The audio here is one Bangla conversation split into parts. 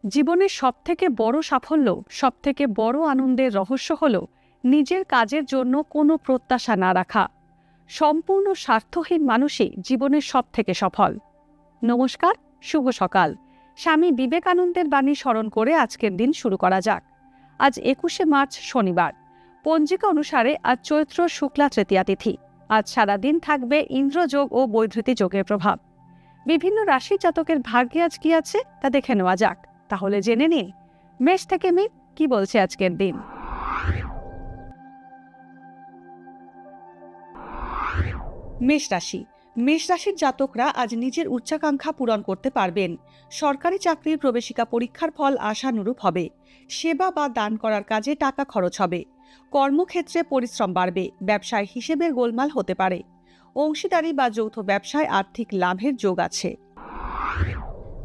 জীবনের সবথেকে বড় সাফল্য, সবথেকে বড় আনন্দের রহস্য হল নিজের কাজের জন্য কোনো প্রত্যাশা না রাখা। সম্পূর্ণ স্বার্থহীন মানুষই জীবনের সবথেকে সফল। নমস্কার, শুভ সকাল। স্বামী বিবেকানন্দের বাণী স্মরণ করে আজকের দিন শুরু করা যাক। আজ 21শে মার্চ শনিবার। পঞ্জিকা অনুসারে আজ চৈত্র শুক্লা তৃতীয়া তিথি। আজ সারাদিন থাকবে ইন্দ্রযোগ ও বৈধৃতি যোগের প্রভাব। বিভিন্ন রাশি জাতকের ভাগ্যে আজ কি আছে তা দেখে নেওয়া যাক। তাহলে জেনে নিন মেষ থেকে মিন কি বলছে আজকের দিন। মেষ রাশি। মেষ রাশির জাতকরা আজ নিজের উচ্চাকাঙ্ক্ষা পূরণ করতে পারবেন। সরকারি চাকরির প্রবেশিকা পরীক্ষার ফল আশানুরূপ হবে। সেবা বা দান করার কাজে টাকা খরচ হবে। কর্মক্ষেত্রে পরিশ্রম বাড়বে। ব্যবসায় হিসেবের গোলমাল হতে পারে। অংশীদারি বা যৌথ ব্যবসায় আর্থিক লাভের যোগ আছে।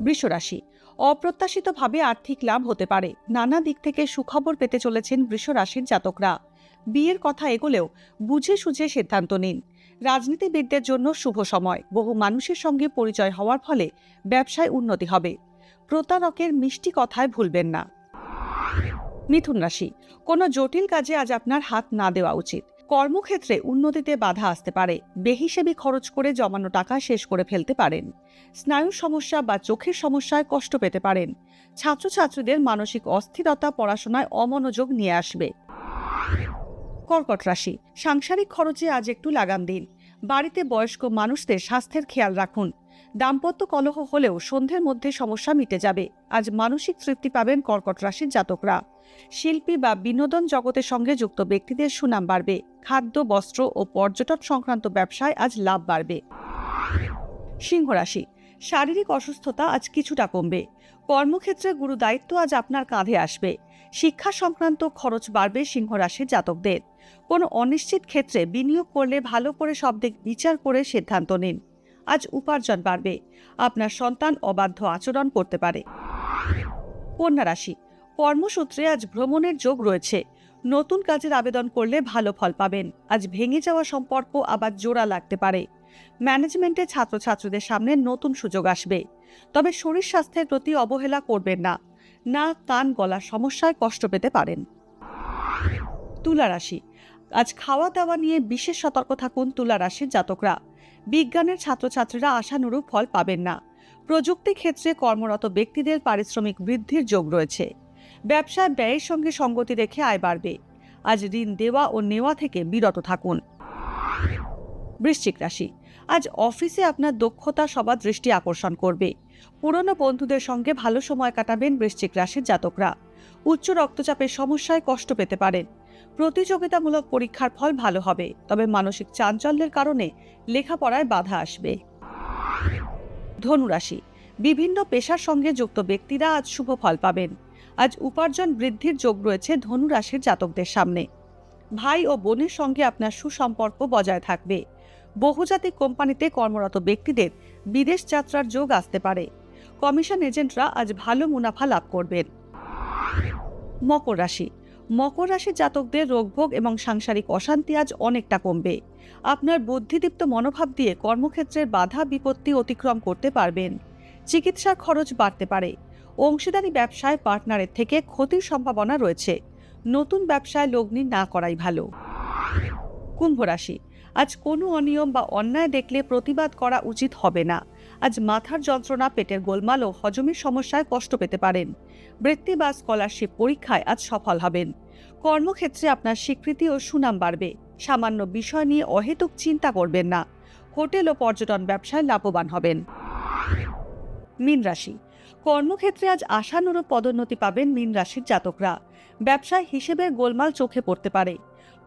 বৃষ রাশি। অপ্রত্যাশিতভাবে আর্থিক লাভ হতে পারে। নানা দিক থেকে সুখবর পেতে চলেছেন বৃষ রাশির জাতকরা। বিয়ের কথা এগোলেও বুঝে সুঝে সিদ্ধান্ত নিন। রাজনীতিবিদদের জন্য শুভ সময়। বহু মানুষের সঙ্গে পরিচয় হওয়ার ফলে ব্যবসায় উন্নতি হবে। প্রতারকের মিষ্টি কথায় ভুলবেন না। মিথুন রাশি। কোনো জটিল কাজে আজ আপনার হাত না দেওয়া উচিত। কর্মক্ষেত্রে উন্নতিতে বাধা আসতে পারে। বেহিসেবি খরচ করে জমানো টাকা শেষ করে ফেলতে পারেন। স্নায়ুর সমস্যা বা চোখের সমস্যায় কষ্ট পেতে পারেন। ছাত্রছাত্রীদের মানসিক অস্থিরতা পড়াশোনায় অমনোযোগ নিয়ে আসবে। কর্কট রাশি। সাংসারিক খরচে আজ একটু লাগাম দিন। বাড়িতে বয়স্ক মানুষদের স্বাস্থ্যের খেয়াল রাখুন। দাম্পত্য কলহ হলেও সন্ধ্যের মধ্যে সমস্যা মিটে যাবে। আজ মানসিক তৃপ্তি পাবেন কর্কট রাশির জাতকরা। শিল্পী বা বিনোদন জগতের সঙ্গে যুক্ত ব্যক্তিদের সুনাম বাড়বে। খাদ্য, বস্ত্র ও পর্যটন সংক্রান্ত ব্যবসায় আজ লাভ বাড়বে। সিংহ রাশি। শারীরিক অসুস্থতা আজ কিছুটা কমবে। কর্মক্ষেত্রে গুরু দায়িত্ব আজ আপনার কাঁধে আসবে। শিক্ষা সংক্রান্ত খরচ বাড়বে সিংহ রাশির জাতকদের। কোনো অনিশ্চিত ক্ষেত্রে বিনিয়োগ করলে ভালো করে সব দিক বিচার করে সিদ্ধান্ত নিন। আজ উপার্জন বাড়বে। আপনার সন্তান অবাধ্য আচরণ করতে পারে। কন্যা রাশি। কর্মসূত্রে আজ ভ্রমণের যোগ রয়েছে। নতুন কাজের আবেদন করলে ভালো ফল পাবেন। আজ ভেঙে যাওয়া সম্পর্ক আবার জোড়া লাগতে পারে। ম্যানেজমেন্টে ছাত্রছাত্রীদের সামনে নতুন সুযোগ আসবে। তবে শরীর স্বাস্থ্যের প্রতি অবহেলা করবেন না। নাক, কান, গলার সমস্যায় কষ্ট পেতে পারেন। তুলা রাশি। আজ খাওয়া দাওয়া নিয়ে বিশেষ সতর্ক থাকুন তুলা রাশির জাতকরা। বিজ্ঞানের ছাত্রছাত্রীরা আশানুরূপ ফল পাবেন না। প্রযুক্তি ক্ষেত্রে কর্মরত ব্যক্তিদের পারিশ্রমিক বৃদ্ধির যোগ রয়েছে। ব্যবসায় ব্যয়ের সঙ্গে সঙ্গতি রেখে আয় বাড়বে। আজ ঋণ দেওয়া ও নেওয়া থেকে বিরত থাকুন। বৃশ্চিক রাশি। আজ অফিসে আপনার দক্ষতা সবার দৃষ্টি আকর্ষণ করবে। পুরনো বন্ধুদের সঙ্গে ভালো সময় কাটাবেন বৃশ্চিক রাশির জাতকরা। উচ্চ রক্তচাপের সমস্যায় কষ্ট পেতে পারেন। প্রতিযোগিতামূলক পরীক্ষার ফল ভালো হবে। তবে মানসিক চাঞ্চল্যের কারণে লেখাপড়ায় বাধা আসবে। ধনুরাশি। বিভিন্ন পেশার সঙ্গে যুক্ত ব্যক্তিরা আজ শুভ ফল পাবেন। আজ উপার্জন বৃদ্ধির যোগ রয়েছে ধনুরাশির জাতকদের সামনে। ভাই ও বোনের সঙ্গে আপনার সুসম্পর্ক বজায় থাকবে। বহুজাতিক কোম্পানিতে কর্মরত ব্যক্তিদের বিদেশ যাত্রার যোগ আসতে পারে। কমিশন এজেন্টরা আজ ভালো মুনাফা লাভ করবেন। মকর রাশি। মকর রাশির জাতকদের রোগভোগ এবং সাংসারিক অশান্তি আজ অনেকটা কমবে। আপনার বুদ্ধিদীপ্ত মনোভাব দিয়ে কর্মক্ষেত্রের বাধা বিপত্তি অতিক্রম করতে পারবেন। চিকিৎসার খরচ বাড়তে পারে। অংশীদারি ব্যবসায় পার্টনারের থেকে ক্ষতির সম্ভাবনা রয়েছে। নতুন ব্যবসায় লগ্নি না করাই ভালো। কুম্ভ রাশি। আজ কোনো অনিয়ম বা অন্যায় দেখলে প্রতিবাদ করা উচিত হবে না। আজ মাথার যন্ত্রণা, পেটের গোলমাল ও হজমের সমস্যায় কষ্ট পেতে পারেন। বৃত্তি বা স্কলারশিপ পরীক্ষায় আজ সফল হবেন। কর্মক্ষেত্রে আপনার স্বীকৃতি ও সুনাম বাড়বে। সামান্য বিষয় নিয়ে অহেতুক চিন্তা করবেন না। হোটেল ও পর্যটন ব্যবসায় লাভবান হবেন। মীন রাশি। কর্মক্ষেত্রে আজ আশানুরূপ পদোন্নতি পাবেন মীন রাশির জাতকরা। ব্যবসায় হিসেবের গোলমাল চোখে পড়তে পারে।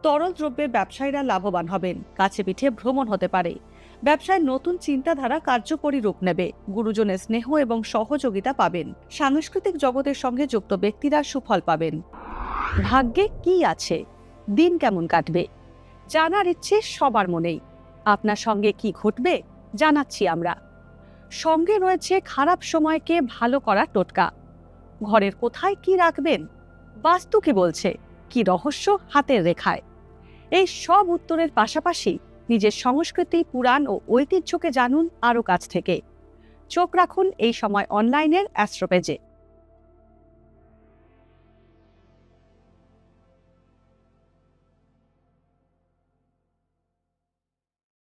তরল দ্রব্যের ব্যবসায়ীরা লাভবান হবেন। কাছে পিঠে ভ্রমণ হতে পারে। ব্যবসায় নতুন চিন্তাধারা কার্যকরী রূপ নেবে। গুরুজনের স্নেহ এবং সহযোগিতা পাবেন। সাংস্কৃতিক জগতের সঙ্গে যুক্ত ব্যক্তিরা সুফল পাবেন। ভাগ্যে কি আছে, দিন কেমন কাটবে, জানার ইচ্ছে সবার মনেই। আপনার সঙ্গে কি ঘটবে জানাচ্ছি আমরা। সঙ্গে রয়েছে খারাপ সময়কে ভালো করার টোটকা। ঘরের কোথায় কি রাখবেন, বাস্তু কি বলছে, কি রহস্য হাতের রেখায়। এই সব উত্তরের পাশাপাশি নিজের সংস্কৃতি, পুরাণ ও ঐতিহ্যকে জানুন আরও কাছ থেকে। চোখ রাখুন এই সময় অনলাইনের অ্যাস্ট্রো পেজে।